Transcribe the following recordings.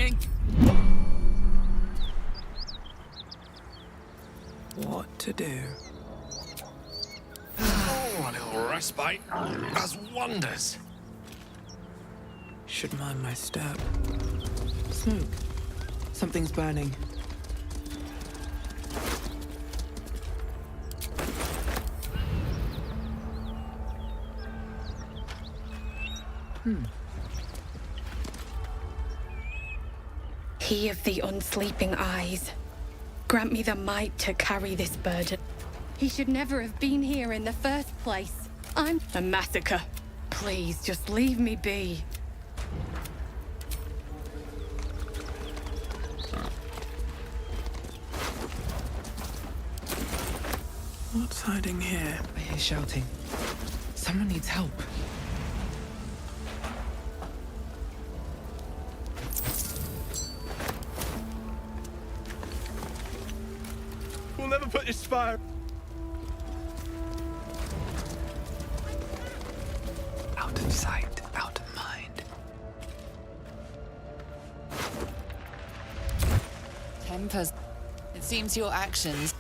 working. What to do? Oh, a little respite does wonders. Should mind my step. Smoke. Something's burning. He of the unsleeping eyes, grant me the might to carry this burden. He should never have been here in the first place. I'm a massacre. Please, just leave me be. What's hiding here? I hear shouting. Someone needs help. We'll never put this fire. Out of sight, out of mind. Tempers. It seems your actions.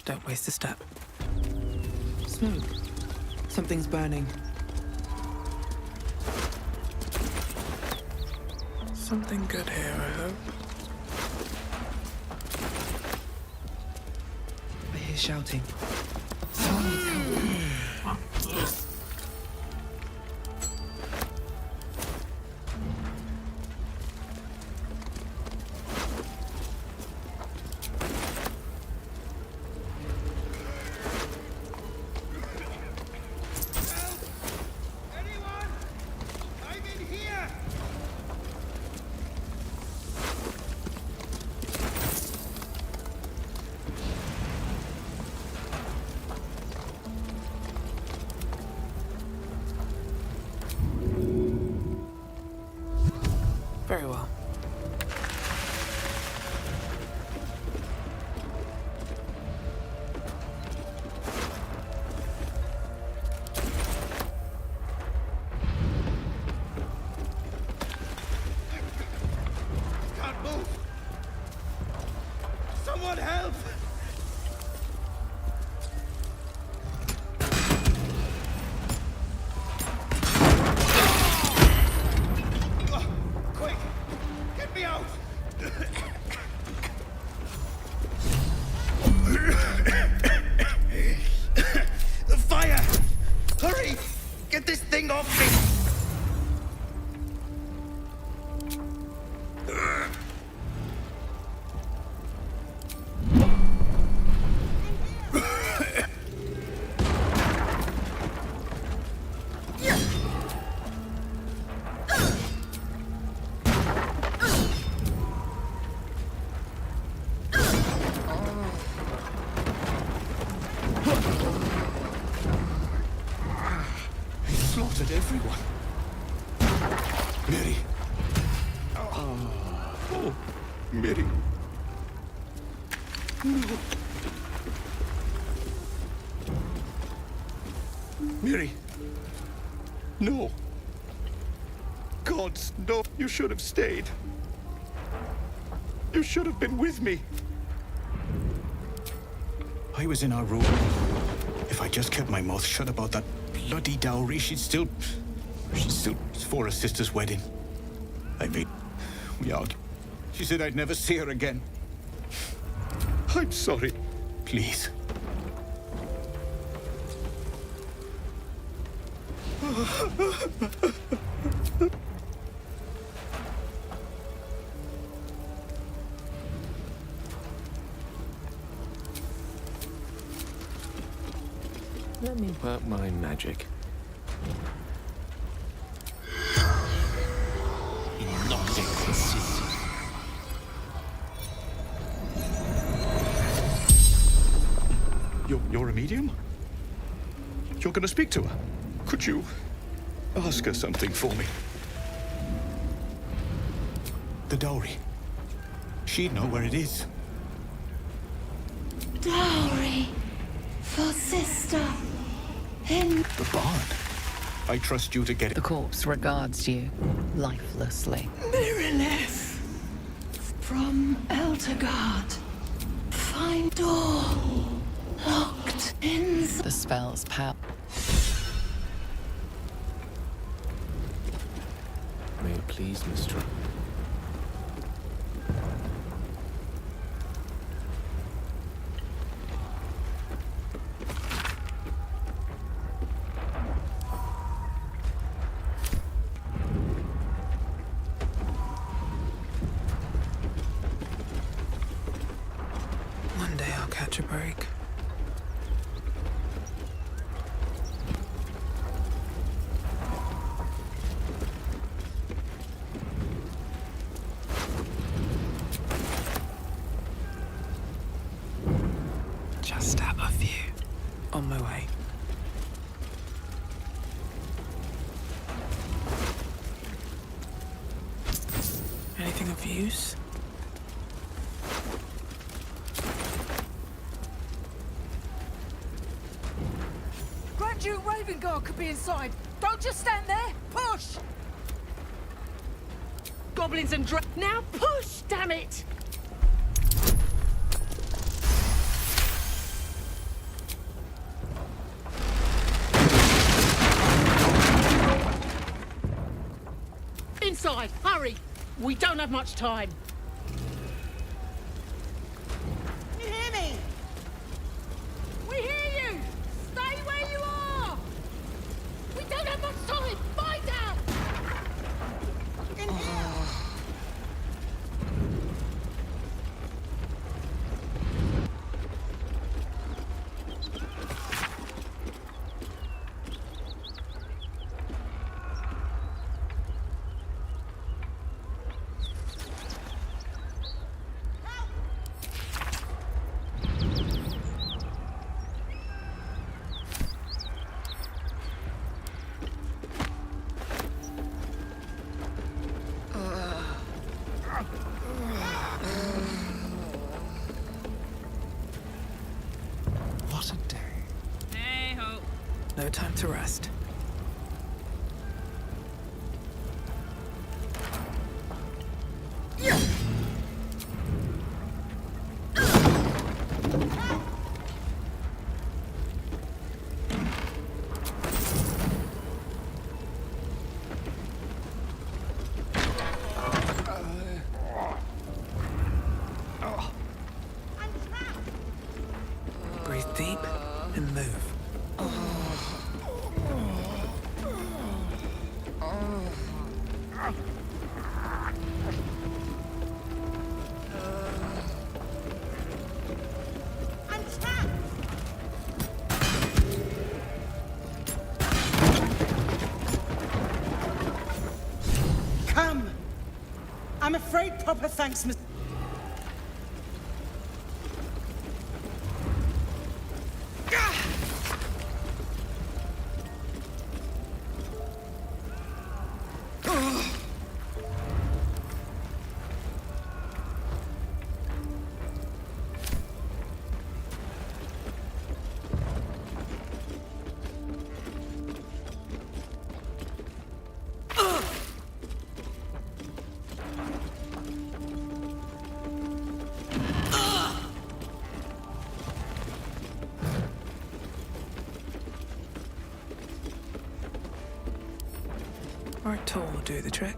Don't waste a step. Smoke. Something's burning. Something good here, I hope. I hear shouting. Someone needs help. Very well. Can't move. Someone help! Quick! Get me out! The fire! Hurry! Get this thing off me! He slaughtered everyone. Mary. Oh, Mary. No. Mary. No. God, no. You should have stayed. You should have been with me. I was in our room. If I just kept my mouth shut about that bloody dowry, she'd still for her sister's wedding. We argued. She said I'd never see her again. I'm sorry. Please. Let me work my magic. He knocked it You're a medium? You're gonna speak to her? Could you ask her something for me? The dowry. She'd know where it is. Dowry for sister in The barn. I trust you to get it. The corpse regards you lifelessly. Mirrorless from Eltergard. Find door locked inside. The spell's power. May it please, Mistress. One day I'll catch a break. Just out of view. On my way. Anything of use? Grand Duke Ravengard could be inside. Don't just stand there. Push! Goblins and now push, damn it! Inside, hurry! We don't have much time. You hear me? We hear you! Stay where you are! We don't have much time! Find out! In here! What a day. Hey ho! No time to rest. Breathe deep and move. Come! I'm afraid proper thanks, Miss. Our tool will do the trick.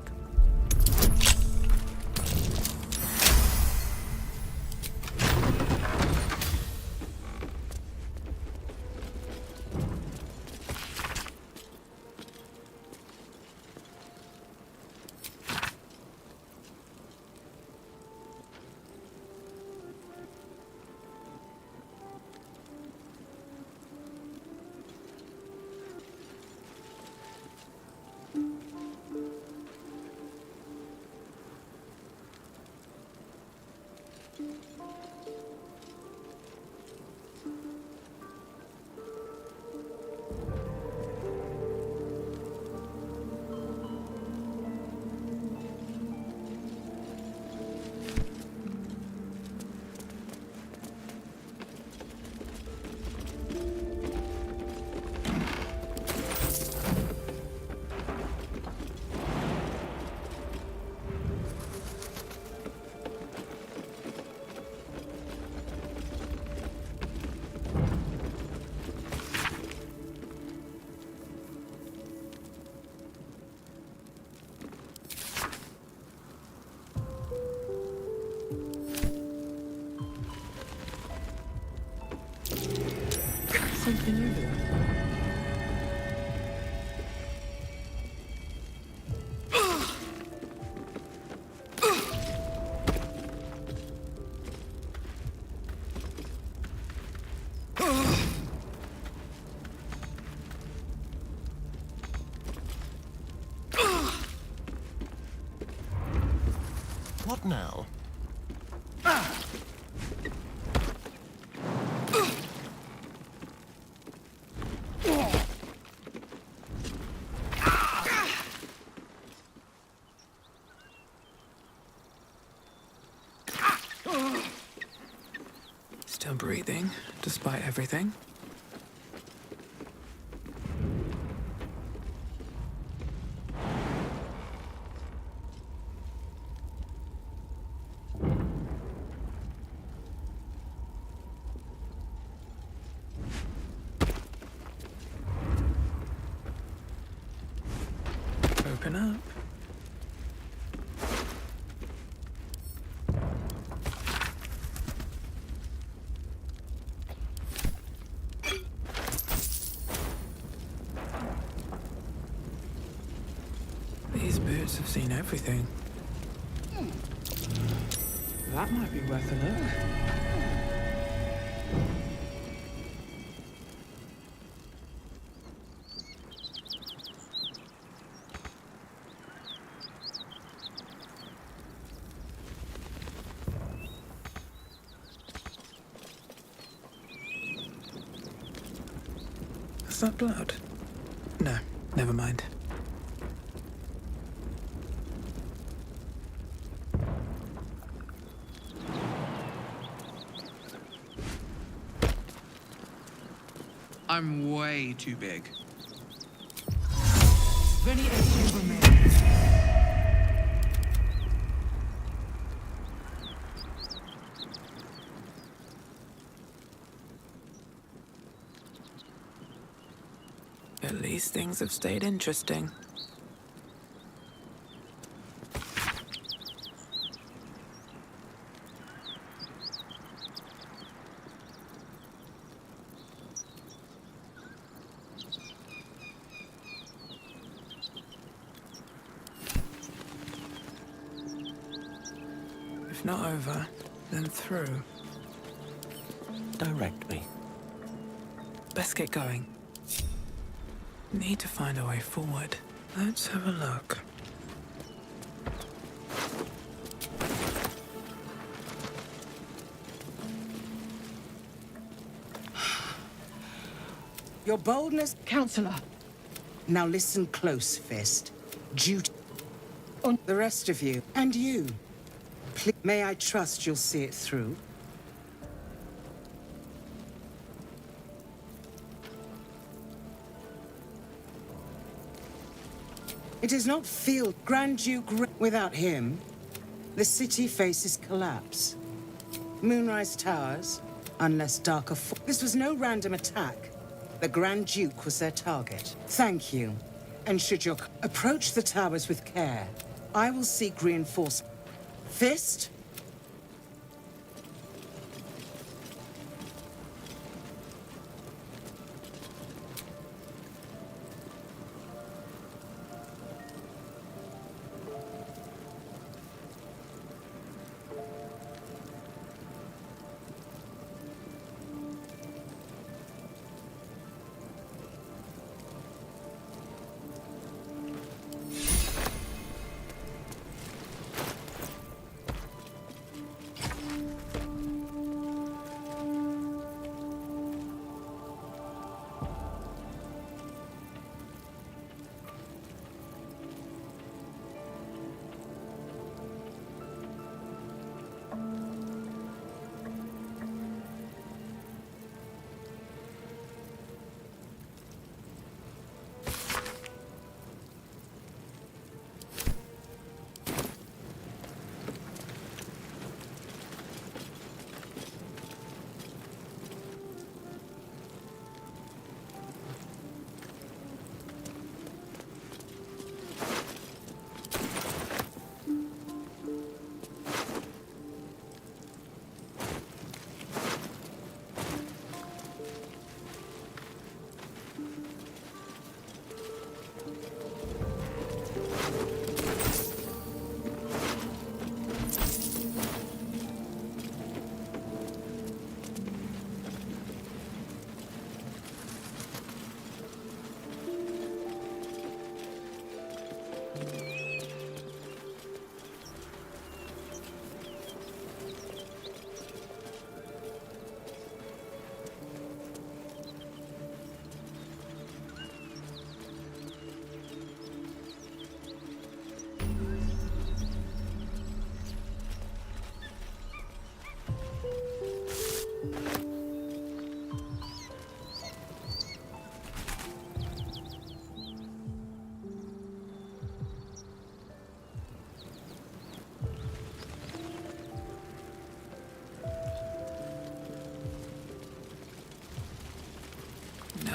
something over there? What now? Still breathing, despite everything. Open up. These boots have seen everything. That might be worth a look. Is that blood? No, never mind. I'm way too big. At least things have stayed interesting. If not over, then through. Direct me. Best get going. Need to find a way forward. Let's have a look. Your boldness, Counselor. Now listen close, Fist. Duty on the rest of you, and you. May I trust you'll see it through? It is not field Grand Duke. Without him, the city faces collapse. Moonrise Towers, unless darker. This was no random attack. The Grand Duke was their target. Thank you. And should you approach the towers with care, I will seek reinforcement. Fist?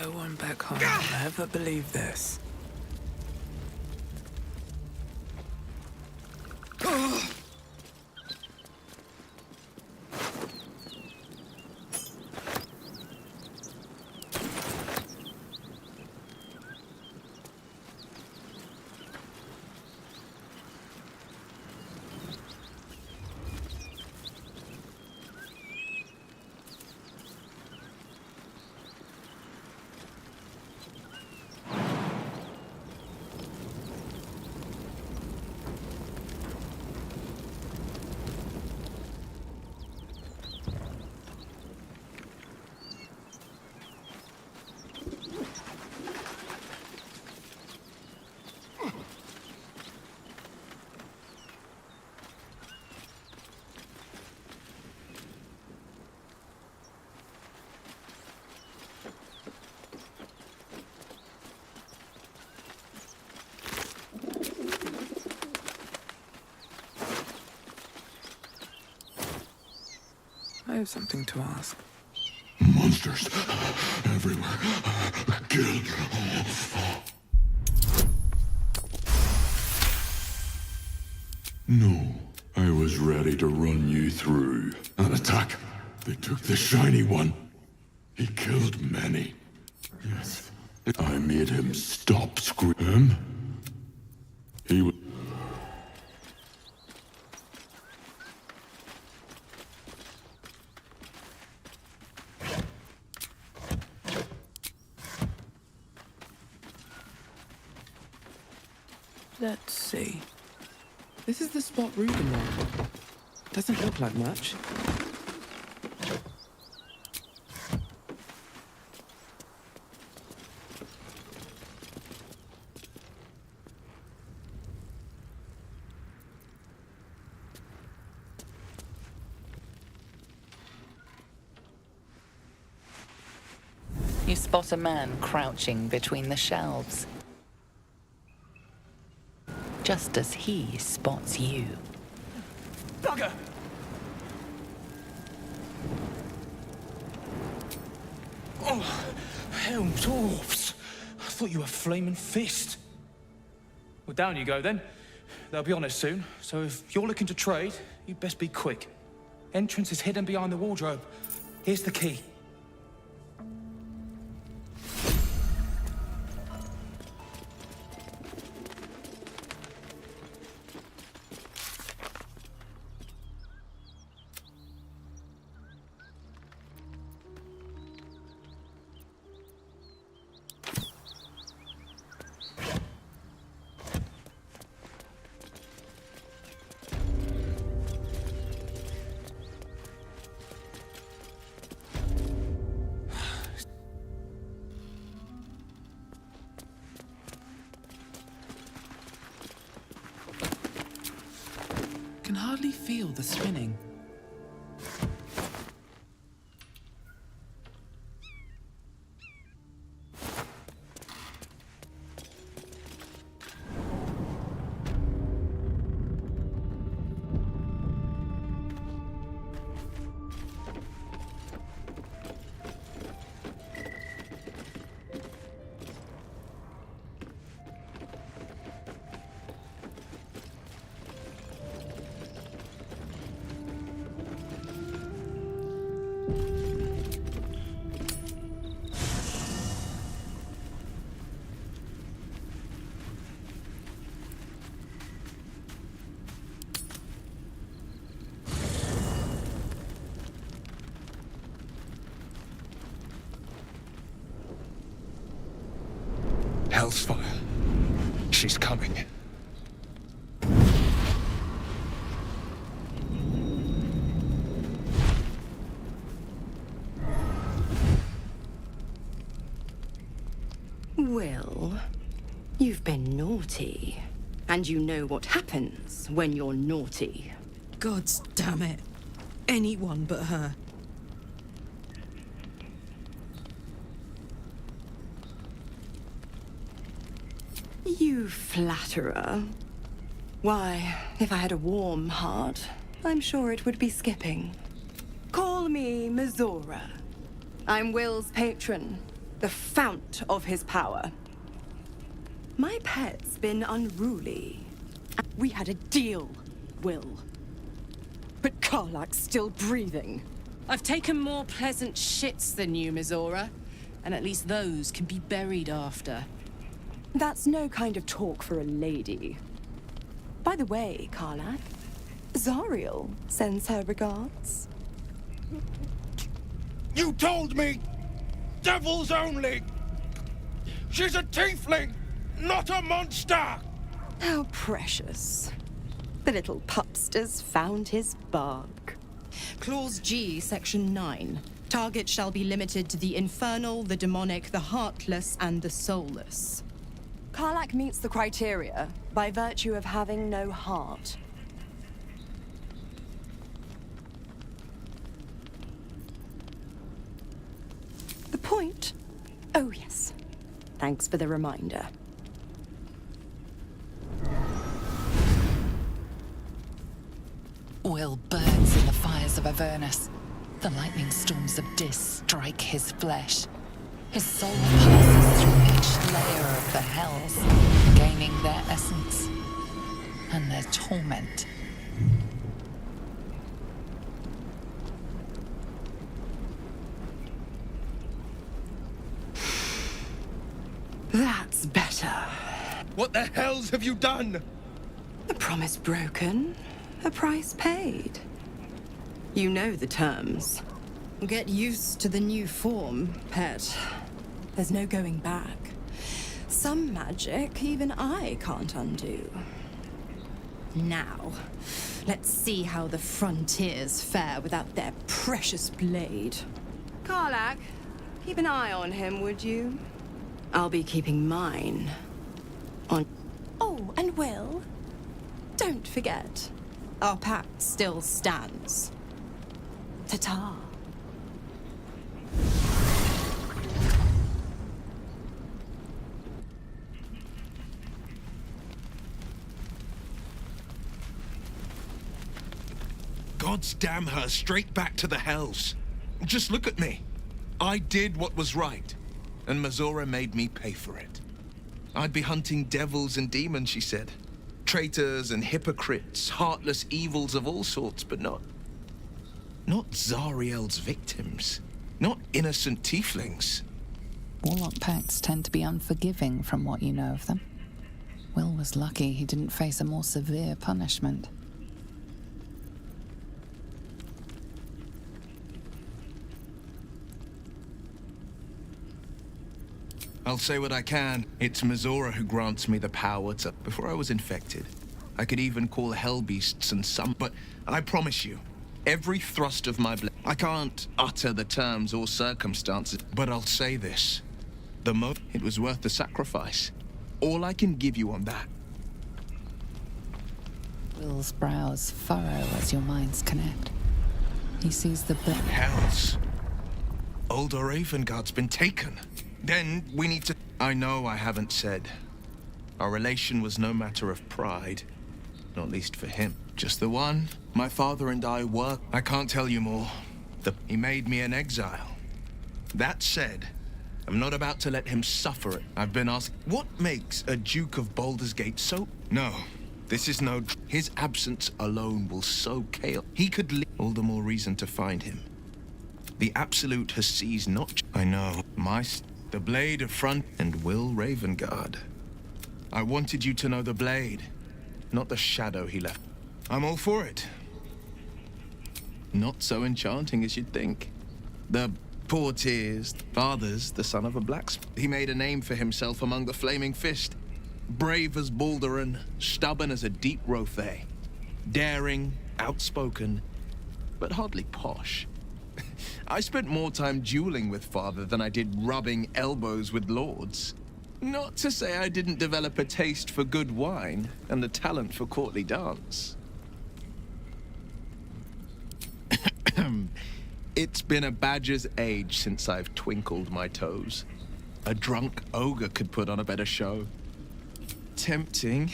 No one back home will ever believe this. I have something to ask. Monsters everywhere. Kill. No, I was ready to run you through. An attack. They took the shiny one. He killed many. Yes. I made him stop screaming. He was... Let's see. This is the spot Reuben marked. Doesn't look like much. You spot a man crouching between the shelves. Just as he spots you. Bugger! Oh, helm dwarfs. I thought you were Flaming Fist. Well, down you go then. They'll be on us soon, so if you're looking to trade, you'd best be quick. Entrance is hidden behind the wardrobe. Here's the key. I can hardly feel the spinning. Hellsfire. She's coming. Well, you've been naughty. And you know what happens when you're naughty. Gods damn it. Anyone but her. You flatterer. Why, if I had a warm heart, I'm sure it would be skipping. Call me Mizora. I'm Will's patron. The fount of his power. My pet's been unruly. We had a deal, Will. But Karlak's still breathing. I've taken more pleasant shits than you, Mizora. And at least those can be buried after. That's no kind of talk for a lady. By the way, Karlak, Zariel sends her regards. You told me! Devils only! She's a tiefling, not a monster! How precious. The little pupster's found his bark. Clause G, Section 9. Target shall be limited to the infernal, the demonic, the heartless, and the soulless. Karlak meets the criteria by virtue of having no heart. The point? Oh, yes. Thanks for the reminder. Will burns in the fires of Avernus. The lightning storms of Dis strike his flesh. His soul passes through each layer of the hells, gaining their essence and their torment. That's better. What the hells have you done? A promise broken, a price paid. You know the terms. Get used to the new form, pet. There's no going back. Some magic even I can't undo. Now, let's see how the frontiers fare without their precious blade. Karlak, keep an eye on him, would you? I'll be keeping mine on... Oh, and Will, don't forget, Our pact still stands. ta-ta. Gods damn her, straight back to the hells. Just look at me. I did what was right, and Mizora made me pay for it. I'd be hunting devils and demons, she said. Traitors and hypocrites, heartless evils of all sorts, but not Zariel's victims. Not innocent tieflings. Warlock pacts tend to be unforgiving from what you know of them. Will was lucky he didn't face a more severe punishment. I'll say what I can. It's Mizora who grants me the power to... Before I was infected, I could even call hell beasts and some... But I promise you, every thrust of my blade... I can't utter the terms or circumstances, but I'll say this. It was worth the sacrifice. All I can give you on that. Will's brows furrow as your minds connect. He sees the... Hells. Old Ravengard's been taken. Then we need to... I know I haven't said. Our relation was no matter of pride. Not least for him. Just the one. My father and I were... I can't tell you more. He made me an exile. That said, I'm not about to let him suffer it. I've been asked, what makes a Duke of Baldur's Gate so... No, this is no... His absence alone will sow chaos. He could leave. All the more reason to find him. The Absolute has seized not... I know. The blade of front and Will Ravengard. I wanted you to know the blade, not the shadow he left. I'm all for it. Not so enchanting as you'd think. The poor tears, father's the son of a blacksmith. He made a name for himself among the Flaming Fist. Brave as Balduran, stubborn as a deep Rothay. Daring, outspoken, but hardly posh. I spent more time dueling with father than I did rubbing elbows with lords. Not to say I didn't develop a taste for good wine and the talent for courtly dance. It's been a badger's age since I've twinkled my toes. A drunk ogre could put on a better show. Tempting.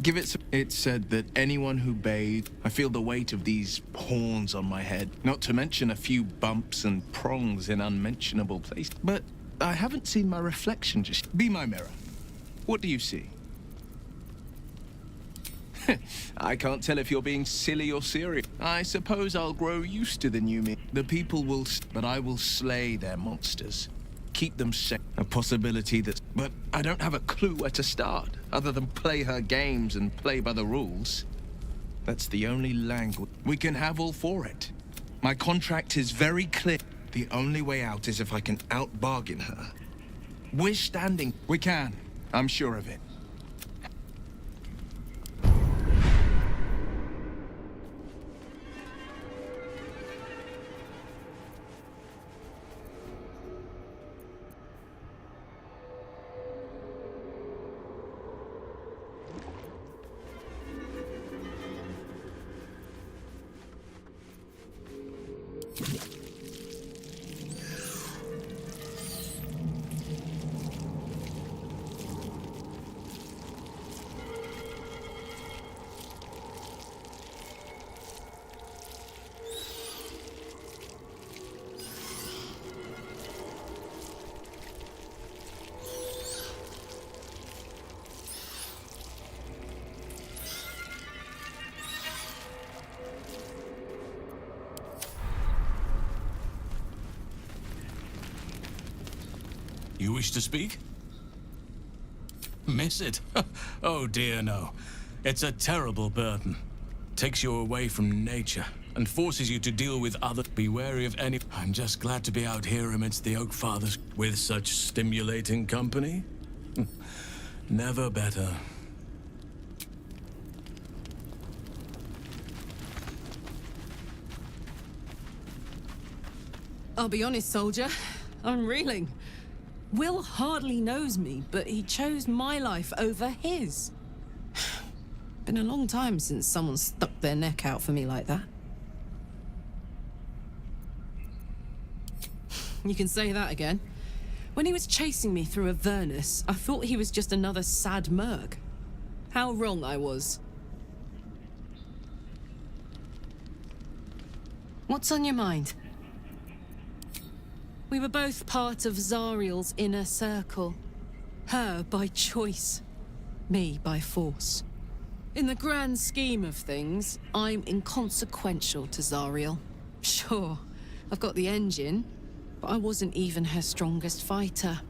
Give it some... It's said that anyone who bathed... I feel the weight of these horns on my head. Not to mention a few bumps and prongs in unmentionable places. But I haven't seen my reflection just... Be my mirror. What do you see? I can't tell if you're being silly or serious. I suppose I'll grow used to the new me. The people will... But I will slay their monsters. Keep them safe. A possibility that... But I don't have a clue where to start, other than play her games and play by the rules. That's the only language. We can have all for it. My contract is very clear. The only way out is if I can out-bargain her. We're standing... We can. I'm sure of it. You wish to speak? Miss it? Oh dear, no. It's a terrible burden. Takes you away from nature and forces you to deal with others. Be wary of any... I'm just glad to be out here amidst the Oak Fathers with such stimulating company. Never better. I'll be honest, soldier. I'm reeling. Will hardly knows me, but he chose my life over his. Been a long time since someone stuck their neck out for me like that. You can say that again. When he was chasing me through Avernus, I thought he was just another sad merc. How wrong I was. What's on your mind? We were both part of Zariel's inner circle. Her by choice, me by force. In the grand scheme of things, I'm inconsequential to Zariel. Sure, I've got the engine, but I wasn't even her strongest fighter.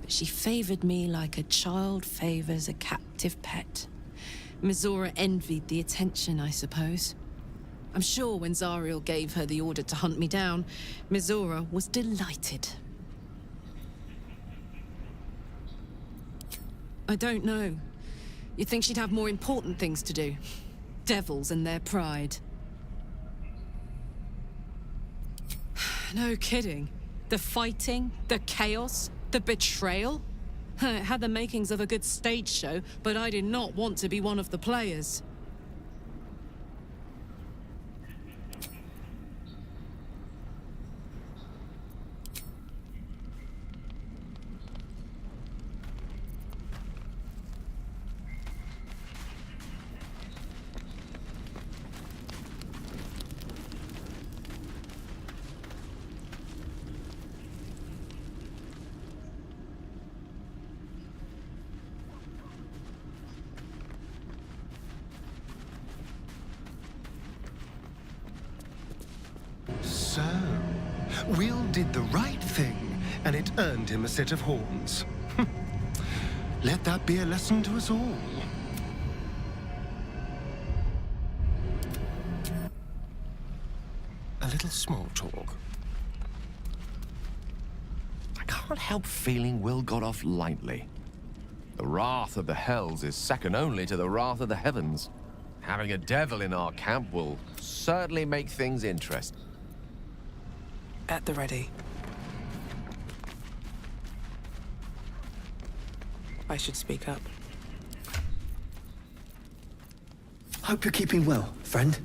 But she favored me like a child favors a captive pet. Mizora envied the attention, I suppose. I'm sure when Zariel gave her the order to hunt me down, Mizora was delighted. I don't know. You'd think she'd have more important things to do. Devils and their pride. No kidding. The fighting, the chaos, the betrayal. It had the makings of a good stage show, but I did not want to be one of the players. So, Will did the right thing, and it earned him a set of horns. Let that be a lesson to us all. A little small talk. I can't help feeling Will got off lightly. The wrath of the Hells is second only to the wrath of the heavens. Having a devil in our camp will certainly make things interesting. At the ready. I should speak up. Hope you're keeping well, friend.